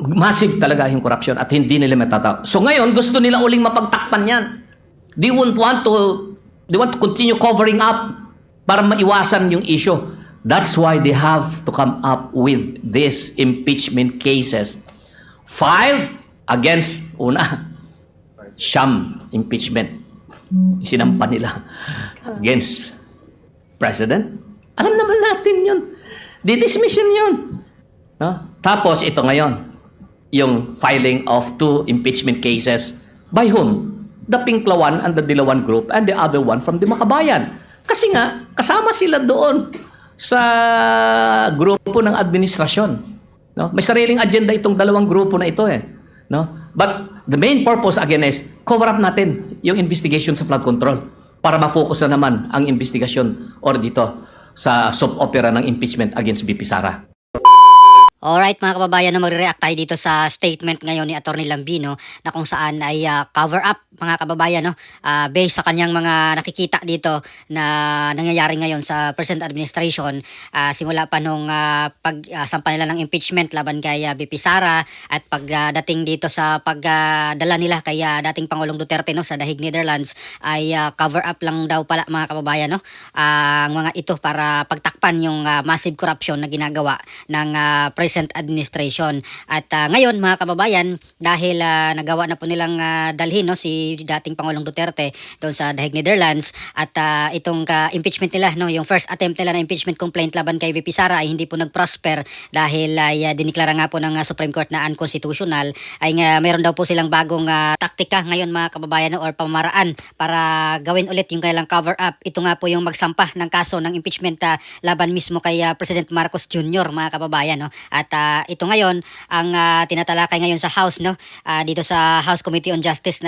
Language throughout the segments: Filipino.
massive talaga yung corruption at hindi nila matataw. So ngayon, gusto nila uling mapagtakpan yan. They want to continue covering up para maiwasan yung issue. That's why they have to come up with these impeachment cases filed against, una, sham impeachment. Sinampa nila against President. Alam naman natin yun. Didismiss yun. No? Tapos ito ngayon, yung filing of 2 impeachment cases. By whom? The Pinklawan and the Dilawan Group and the other one from the Makabayan. Kasi nga, kasama sila doon sa grupo ng administrasyon. No? May sariling agenda itong dalawang grupo na ito eh. No? But the main purpose again is cover up natin yung investigation sa flood control para ma-focus na naman ang investigation or dito sa soap opera ng impeachment against VP Sara. Alright mga kababayan, magre-react tayo dito sa statement ngayon ni Atty. Lambino na kung saan ay cover up mga kababayan, no? Based sa kanyang mga nakikita dito na nangyayari ngayon sa present administration, simula pa nung pagsampa nila ng impeachment laban kay VP Sara at pagdating dito sa pagdala nila kay dating Pangulong Duterte, no, sa Dahig Netherlands ay cover up lang daw pala mga kababayan, no? Ang mga ito para pagtakpan yung massive corruption na ginagawa ng present administration. At ngayon mga kababayan, dahil nagawa na po nilang dalhin, no, si dating Pangulong Duterte doon sa Dahig Netherlands at itong impeachment nila, no, yung first attempt nila na impeachment complaint laban kay VP Sara ay hindi po nag-prosper dahil ay diniklara nga po ng Supreme Court na unconstitutional. Ay meron daw po silang bagong taktika ngayon mga kababayan, no, or pamaraan para gawin ulit yung kailang cover up. Ito nga po yung magsampa ng kaso ng impeachment laban mismo kay President Marcos Jr. mga kababayan, no. At ito ngayon ang tinatalakay ngayon sa House, no, dito sa House Committee on Justice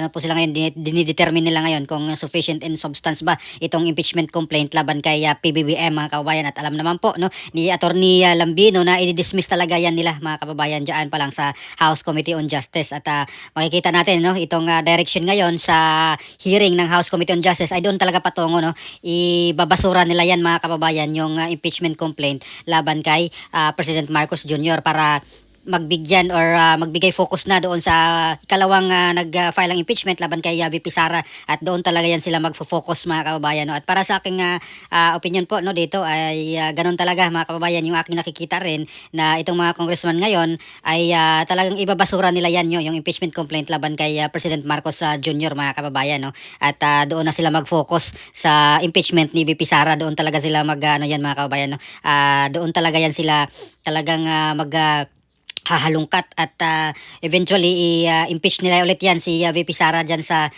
ano po sila ngayon, dinidetermine nila ngayon kung sufficient in substance ba itong impeachment complaint laban kay PBBM mga kababayan. At alam naman po, no, ni Atty. Lambino na i-dismiss talaga yan nila mga kababayan diyan pa lang sa House Committee on Justice. At makikita natin, no, itong direction ngayon sa hearing ng House Committee on Justice ay doon talaga patungo, no, ibabasura nila yan mga kababayan yung impeachment complaint laban kay President Marcos Jr. para magbigyan or magbigay focus na doon sa ikalawang nag-file ng impeachment laban kay VP Sara at doon talaga yan sila magfo-focus mga kababayan, no? At para sa aking opinion po, no, dito ay ganun talaga mga kababayan yung aking nakikita rin na itong mga congressman ngayon ay talagang ibabasura nila yan yung impeachment complaint laban kay President Marcos Jr. mga kababayan, no? At doon na sila mag-focus sa impeachment ni VP Sara, doon talaga sila yan mga kababayan, no? Doon talaga yan sila talagang hahalungkat at eventually i-impeach nila ulit yan si VP Sara dyan sa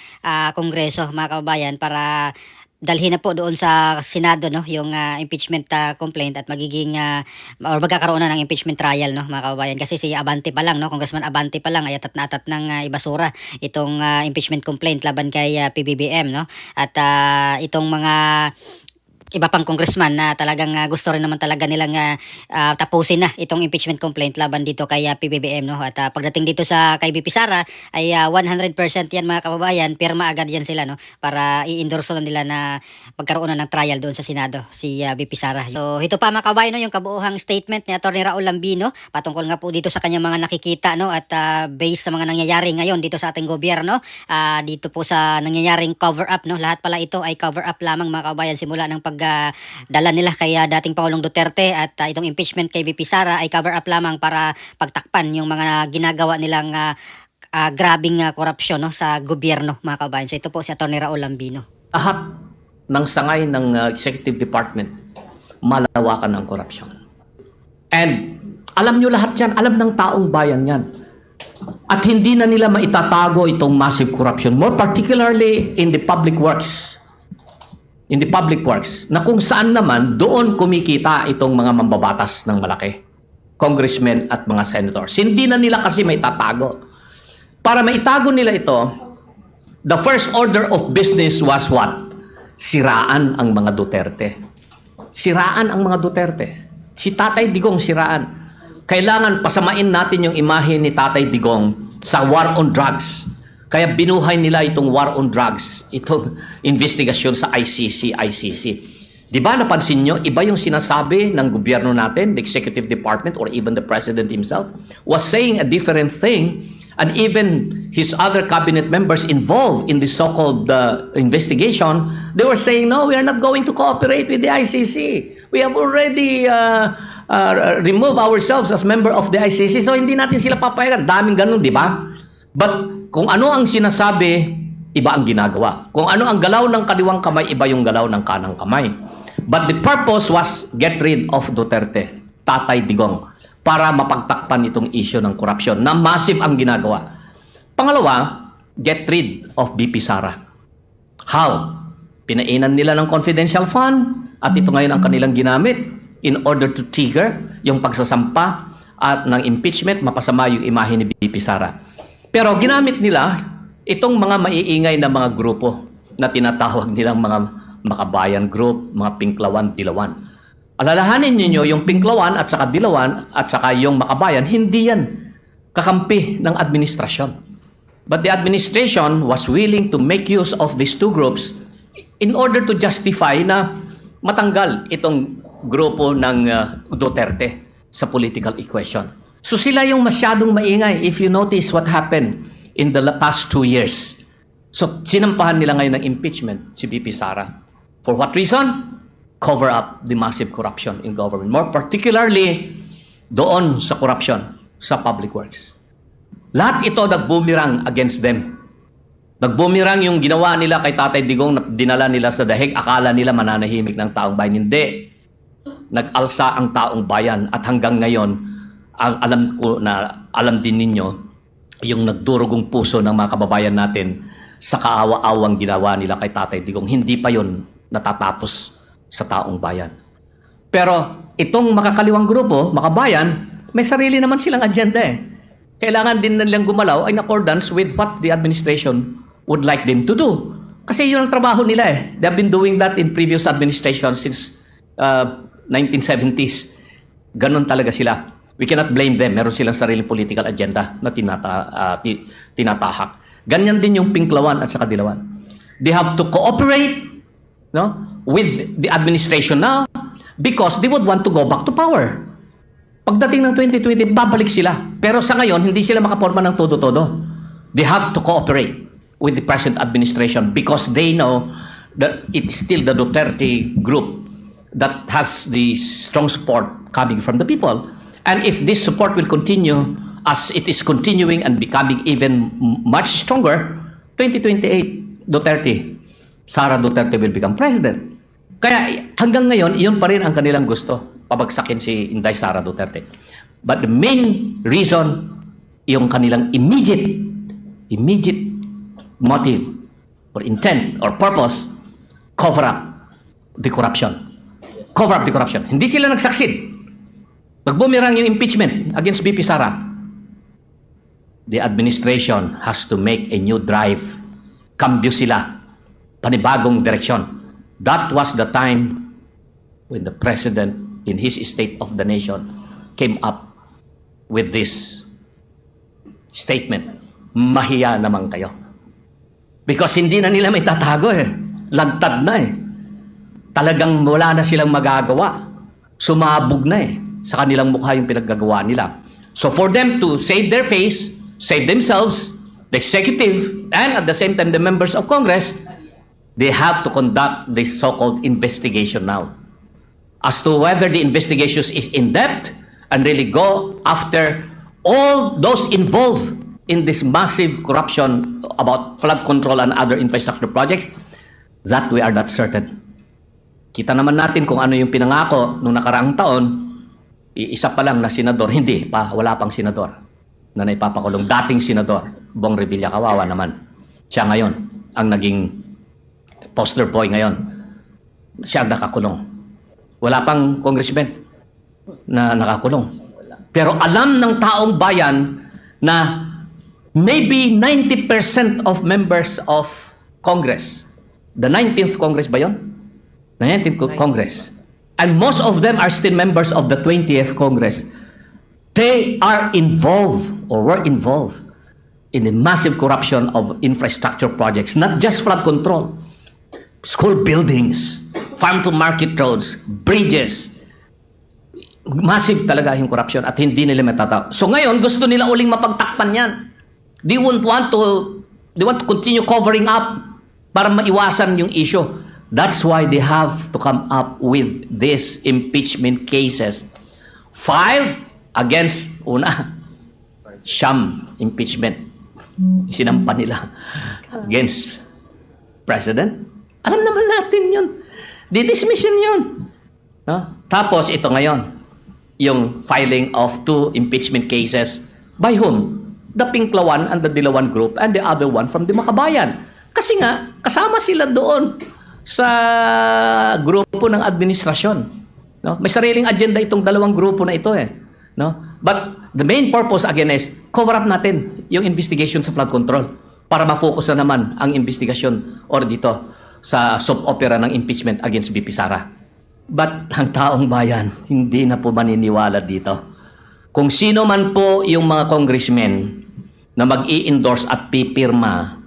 Kongreso mga kababayan para dalhin na po doon sa Senado, no, yung impeachment complaint at magiging or magkakaroon na ng impeachment trial, no, mga kababayan. Kasi si Abante pa lang, no, Congressman Abante pa lang ay atat na atat ng ibasura itong impeachment complaint laban kay PBBM, no. At itong mga iba pang congressman na talagang gusto rin naman talaga nilang tapusin na itong impeachment complaint laban dito kay PBBM, no. At pagdating dito sa kay VP Sara ay 100% yan mga kababayan, pirma agad yan sila, no, para i-endorse nila na magkaroon na ng trial doon sa Senado si VP Sara. So ito pa mga kababayan, no, yung kabuuhang statement ni Atty. Raul Lambino patungkol nga po dito sa kanyang mga nakikita, no, at based sa mga nangyayari ngayon dito sa ating gobyerno, dito po sa nangyayaring cover up, no, lahat pala ito ay cover up lamang mga kababayan simula ng dala nila kay dating Pangulong Duterte at itong impeachment kay VP Sara ay cover up lamang para pagtakpan yung mga ginagawa nilang grabing korupsyon, no, sa gobyerno mga kababayan. So ito po si Atty. Raul Lambino. Lahat ng sangay ng Executive Department malawakan ng korupsyon. And alam nyo lahat yan, alam ng taong bayan yan. At hindi na nila maitatago itong massive corruption, more particularly in the public works. In the public works, na kung saan naman doon kumikita itong mga mambabatas ng malaki, congressmen at mga senators. Hindi na nila kasi may tatago. Para maitago nila ito, the first order of business was what? Siraan ang mga Duterte. Siraan ang mga Duterte. Si Tatay Digong siraan. Kailangan pasamain natin yung imahe ni Tatay Digong sa war on drugs. Kaya binuhay nila itong war on drugs, itong investigasyon sa ICC. Di ba napansin nyo, iba yung sinasabi ng gobyerno natin, the executive department, or even the president himself, was saying a different thing, and even his other cabinet members involved in the so-called investigation, they were saying, no, we are not going to cooperate with the ICC. We have already removed ourselves as member of the ICC, so hindi natin sila papayagan. Daming ganun, di ba? But kung ano ang sinasabi, iba ang ginagawa. Kung ano ang galaw ng kaliwang kamay, iba yung galaw ng kanang kamay. But the purpose was get rid of Duterte, Tatay Digong, para mapagtakpan itong issue ng corruption na massive ang ginagawa. Pangalawa, get rid of BP Sara. How? Pinainan nila ng confidential fund at ito ngayon ang kanilang ginamit in order to trigger yung pagsasampa at ng impeachment, mapasama yung imahe ni BP Sara. Pero ginamit nila itong mga maiingay na mga grupo na tinatawag nilang mga Makabayan Group, mga Pinklawan, Dilawan. Alalahanin niyo yung Pinklawan at saka Dilawan at saka yung Makabayan, hindi yan kakampi ng administrasyon. But the administration was willing to make use of these two groups in order to justify na matanggal itong grupo ng Duterte sa political equation. So sila yung masyadong maingay if you notice what happened in the past 2 years. So sinampahan nila ngayon ng impeachment si BP Sara. For what reason? Cover up the massive corruption in government. More particularly, doon sa corruption sa public works. Lahat ito nag-boomerang against them. Nag-boomerang yung ginawa nila kay Tatay Digong na dinala nila sa dahig. Akala nila mananahimik ng taong bayan. Hindi. Nag-alsa ang taong bayan at hanggang ngayon, ang alam ko na alam din ninyo yung nagdurugong puso ng mga kababayan natin sa kaawa-awang ginawa nila kay Tatay Digong. Hindi pa yon natatapos sa taong bayan. Pero itong makakaliwang grupo, makabayan, may sarili naman silang agenda eh. Kailangan din nilang gumalaw in accordance with what the administration would like them to do. Kasi yun ang trabaho nila eh. They have been doing that in previous administration since 1970s. Ganon talaga sila. We cannot blame them. Meron silang sariling political agenda na tinatahak. Ganyan din yung Pinklawan at saka Dilawan. They have to cooperate with the administration now because they would want to go back to power. Pagdating ng 2020, babalik sila. Pero sa ngayon, hindi sila makaporma ng todo-todo. They have to cooperate with the present administration because they know that it's still the Duterte group that has the strong support coming from the people. And if this support will continue as it is continuing and becoming even much stronger, 2028, Sara Duterte will become president. Kaya hanggang ngayon, iyon pa rin ang kanilang gusto, pabagsakin si Inday Sara Duterte. But the main reason, yung kanilang immediate motive or intent or purpose, cover up the corruption. Cover up the corruption. Hindi sila nag-succeed. Nagbumirang yung impeachment against BP Sara. The administration has to make a new drive. Cambio sila. Panibagong direksyon. That was the time when the president in his State of the Nation came up with this statement. Mahiya naman kayo. Because hindi na nila may tatago eh. Lantad na eh. Talagang wala na silang magagawa. Sumabog na eh. Sa kanilang mukha yung pinaggagawa nila. So for them to save their face, save themselves, the executive, and at the same time the members of Congress, they have to conduct this so-called investigation now. As to whether the investigation is in-depth and really go after all those involved in this massive corruption about flood control and other infrastructure projects, that we are not certain. Kita naman natin kung ano yung pinangako nung nakaraang taon, isa pa lang na senador, hindi pa, wala pang senador na naipapakulong. Dating senador, Bong Revilla, kawawa naman. Siya ngayon ang naging poster boy ngayon. Siya ang nakakulong. Wala pang congressman na nakakulong. Pero alam ng taong bayan na maybe 90% of members of Congress, the 19th Congress ba yun? The 19th Congress. And most of them are still members of the 20th Congress. They are involved or were involved in the massive corruption of infrastructure projects, not just flood control. school buildings, farm to market roads, bridges. Massive talaga yung corruption at hindi nila matataw. So ngayon, gusto nila uling mapagtakpan yan. They want to continue covering up para maiwasan yung issue. That's why they have to come up with these impeachment cases filed against, una, sham impeachment. Sinampa nila against President. Alam naman natin yun. Didismiss yun. No? Tapos ito ngayon, yung filing of 2 impeachment cases. By whom? The Pinklawan and the Dilawan group and the other one from the Makabayan. Kasi nga, kasama sila doon sa grupo ng administrasyon. No? May sariling agenda itong dalawang grupo na ito eh. No? But the main purpose again is cover up natin yung investigation sa flood control para ma-focus na naman ang investigasyon or dito sa soap opera ng impeachment against BP Sara. But ang taong bayan, hindi na po maniniwala dito. Kung sino man po yung mga congressmen na mag-i-endorse at pipirma,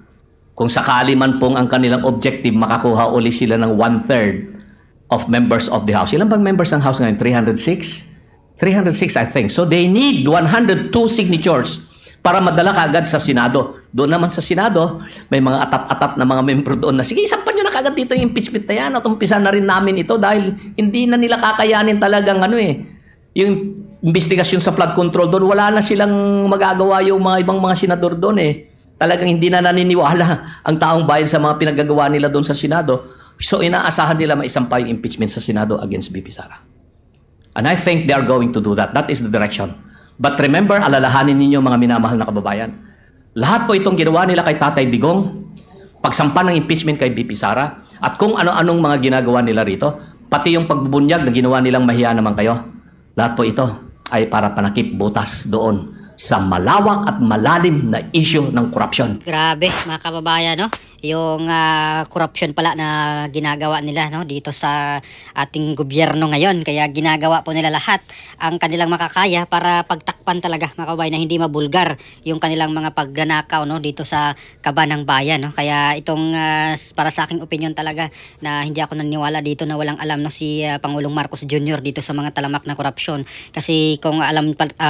kung sakali man pong ang kanilang objective, makakuha uli sila ng 1/3 of members of the House. Ilan bang members ng House ngayon? 306? 306, I think. So they need 102 signatures para madala kaagad sa Senado. Doon naman sa Senado, may mga atap-atap na mga membro doon na, sige, isampan nyo na kaagad dito yung impeachment na yan at umpisa na rin namin ito dahil hindi na nila kakayanin talagang yung investigasyon sa flood control doon. Wala na silang magagawa yung mga ibang mga senador doon eh. Talagang hindi na naniniwala ang taong bayan sa mga pinagagawa nila doon sa Senado. So inaasahan nila maisampa yung impeachment sa Senado against BP Sara. And I think they are going to do that. That is the direction. But remember, alalahanin ninyo mga minamahal na kababayan. Lahat po itong ginawa nila kay Tatay Digong, pagsampa ng impeachment kay BP Sara, at kung ano-anong mga ginagawa nila rito, pati yung pagbubunyag na ginawa nilang mahiya naman kayo, lahat po ito ay para panakip butas doon sa malawak at malalim na issue ng korupsyon. Grabe mga kababayan, no? Yung corruption pala na ginagawa nila, no, dito sa ating gobyerno ngayon. Kaya ginagawa po nila lahat ang kanilang makakaya para pagtakpan talaga mga kababayan na hindi mabulgar yung kanilang mga pagnanakaw, no, dito sa kaba ng bayan, no. Kaya itong para sa aking opinion talaga na hindi ako naniniwala dito na walang alam, no, si Pangulong Marcos Jr. dito sa mga talamak na korupsyon. Kasi kung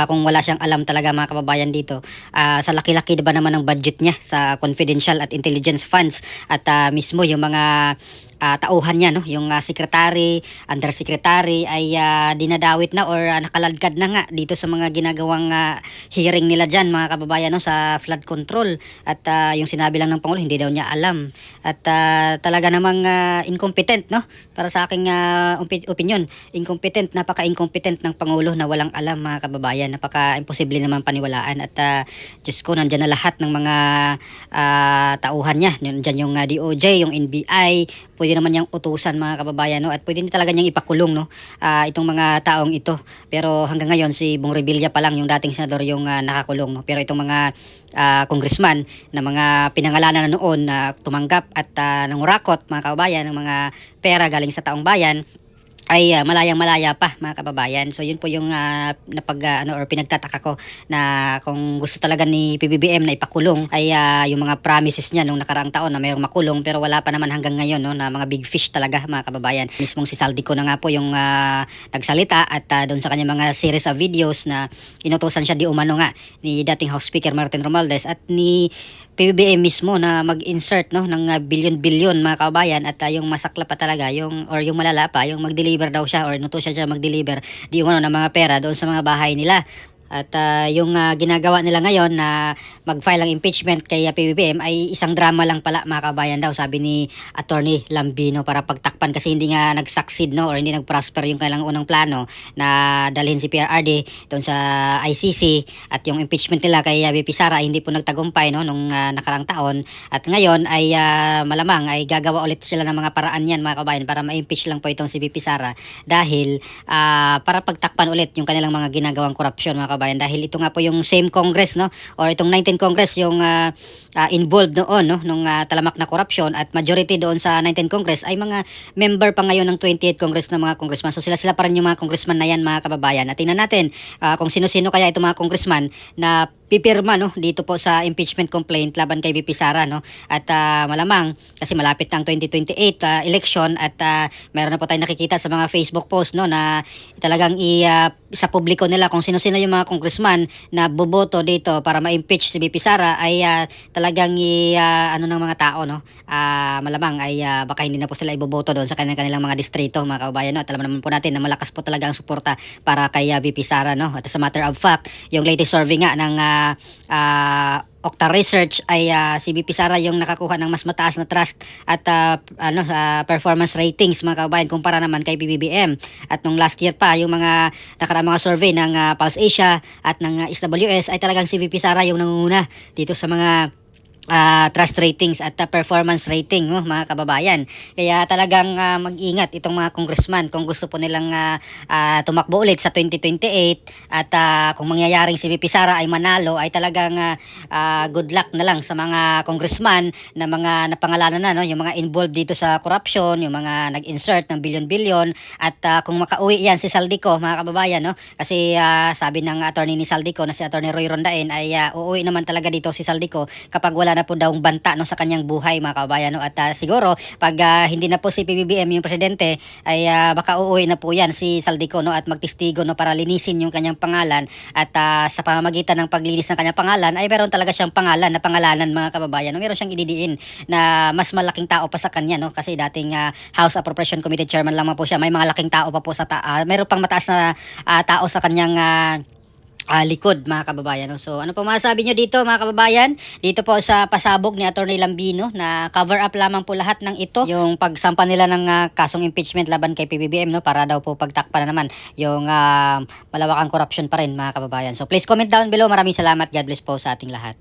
kung wala siyang alam talaga mga kababayan dito, sa laki-laki diba naman ang budget niya sa confidential at intelligence funds at mismo yung mga tauhan niya, no, yung secretary, undersecretary ay dinadawit na or nakaladkad na nga dito sa mga ginagawang hearing nila dyan mga kababayan, no, sa flood control. At yung sinabi lang ng Pangulo, hindi daw niya alam. At talaga namang incompetent, no, para sa aking opinion, incompetent, napaka-incompetent ng Pangulo na walang alam mga kababayan. Napaka-imposible naman paniwalaan. At Diyos ko, nandyan na lahat ng mga tauhan niya. Nandyan yung DOJ, yung NBI, pwede naman niyang utusan mga kababayan, no, at pwede talaga niyang ipakulong, no, itong mga taong ito. Pero hanggang ngayon si Bong Revilla pa lang yung dating senador yung nakakulong, no. Pero itong mga congressman na mga pinangalanan na noon na tumanggap at nangurakot mga kababayan ng mga pera galing sa taong bayan ay malayang-malaya pa mga kababayan. So yun po yung or pinagtataka ko na kung gusto talaga ni PBBM na ipakulong ay yung mga promises niya nung nakaraang taon na mayroong makulong, pero wala pa naman hanggang ngayon, no, na mga big fish talaga mga kababayan. Mismong si Saldico na nga po yung nagsalita at doon sa kanya mga series of videos na inutusan siya di umano nga ni dating House Speaker Martin Romualdez at ni PBBM mismo na mag-insert, no, ng bilyon-bilyon mga kababayan. At yung masakla pa talaga yung malala pa yung mag-deliver daw siya or inutusan siya mag-deliver di umano ng mga pera doon sa mga bahay nila. At yung ginagawa nila ngayon na mag-file ang impeachment kay PBBM ay isang drama lang pala mga kabayan daw, sabi ni Attorney Lambino, para pagtakpan kasi hindi nga nag-succeed, no, or hindi nag-prosper yung kailang unang plano na dalhin si PRRD doon sa ICC, at yung impeachment nila kay BP Sara ay hindi po nagtagumpay, no, nung nakarang taon. At ngayon ay malamang ay gagawa ulit sila ng mga paraan yan mga kabayan para ma-impeach lang po itong si BP Sara dahil para pagtakpan ulit yung kanilang mga ginagawang korupsyon mga kabayan, dahil ito nga po yung same Congress, no, or itong 19 Congress yung involved noon, no, nung talamak na korupsyon, at majority doon sa 19 Congress ay mga member pa ngayon ng 28 Congress na mga congressman. So sila pa rin yung mga congressman na yan mga kababayan. At tingnan natin kung sino-sino kaya itong mga congressman na pipirma no dito po sa impeachment complaint laban kay VP Sara no, at malamang kasi malapit ang 2028 election, at meron na po tayong nakikita sa mga Facebook post no na talagang sa publiko nila kung sino-sino yung mga congressman na boboto dito para ma-impeach si VP Sara ay talagang ano ng mga tao no, malamang ay baka hindi na po sila iboboto doon sa kanilang mga distrito mga kababayan no. At alam naman po natin na malakas po talaga ang suporta para kay VP Sara no. At as a matter of fact, yung latest survey nga ng Okta Research ay si VP Sara yung nakakuha ng mas mataas na trust at performance ratings mga kababayan kumpara naman kay PBBM. At nung last year pa yung mga nakaraang mga survey ng Pulse Asia at ng SWS ay talagang si VP Sara yung nangunguna dito sa mga trust ratings at performance rating mga kababayan. Kaya talagang mag-ingat itong mga congressman kung gusto po nilang tumakbo ulit sa 2028, at kung mangyayaring si VP Sara ay manalo ay talagang good luck na lang sa mga congressman na mga napangalanan na no, yung mga involved dito sa corruption, yung mga nag-insert ng billion-billion, at kung makauwi yan si Saldico mga kababayan no, kasi sabi ng attorney ni Saldico na si Attorney Roy Rondain ay uuwi naman talaga dito si Saldico kapag wala na po daw banta no sa kanyang buhay mga kababayan no. At siguro pag hindi na po si PBBM yung presidente ay baka uuwi na po yan si Saldico no, at magtistigo no para linisin yung kanyang pangalan, at sa pamamagitan ng paglinis ng kanyang pangalan ay meron talaga siyang pangalan na pangalanan mga kababayan no. Meron siyang ididiin na mas malaking tao pa sa kanya no, kasi dating House Appropriation Committee Chairman lamang po siya, may mga laking tao pa po sa meron pang mataas na tao sa kanyang likod mga kababayan no. So ano po masasabi nyo dito mga kababayan, dito po sa pasabog ni Attorney Lambino na cover up lamang po lahat ng ito, yung pagsampa nila ng kasong impeachment laban kay PBBM no, para daw po pagtakpan na naman yung malawakang corruption pa rin mga kababayan. So please comment down below. Maraming salamat. God bless po sa ating lahat.